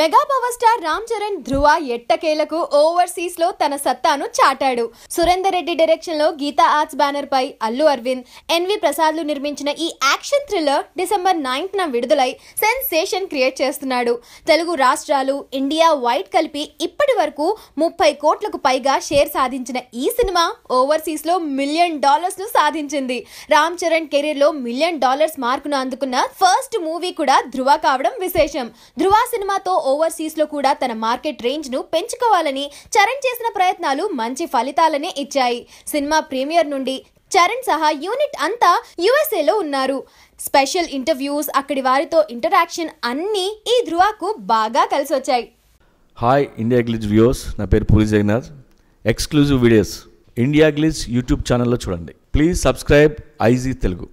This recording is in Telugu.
Mega power star Ram Charan Dhruva ఎట్టకేలకు ఓవర్సీస్ లో తన సత్తాను చాటాడు. సురేందర్ రెడ్డి డైరెక్షన్ లో గీతా ఆర్ట్స్ బ్యానర్ పై అల్లు అరవింద్, ఎన్వి ప్రసాద్లు నిర్మించిన ఈ యాక్షన్ థ్రిల్లర్ డిసెంబర్ 9న విడుదలై సెన్సేషన్ క్రియేట్ చేస్తున్నాడు. తెలుగు రాష్ట్రాలు, ఇండియా వైడ్ కలిపి ఇప్పటి వరకు 30 కోట్లకు పైగా షేర్ సాధించిన ఈ సినిమా ఓవర్సీస్ లో $1 మిలియన్ ను సాధించింది. రామ్ చరణ్ కెరీర్ లో $1 మిలియన్ మార్కును అందుకున్న ఫస్ట్ మూవీ కూడా ధ్రువ కావడం విశేషం. ధ్రువ సినిమాతో ఓవర్సీస్ లో కూడా తన మార్కెట్ రేంజ్ ను పెంచుకోవాలని చరణ్ చేసిన ప్రయత్నాలు మంచి ఫలితాలనే ఇచ్చాయి. సినిమా ప్రీమియర్ నుండి చరణ్ సహా యూనిట్ అంతా USA లో ఉన్నారు. స్పెషల్ ఇంటర్వ్యూస్, అక్కడి వారితో ఇంటరాక్షన్ అన్నీ ఈ ధ్రువకు బాగా కలిసి వచ్చాయి. హాయ్ ఇండియా గ్లిజ్ వ్యూవర్స్, నా పేరు Puri Jagannadh. Exclusive videos India Glitz YouTube ఛానల్లో చూడండి. Please subscribe IG Telugu.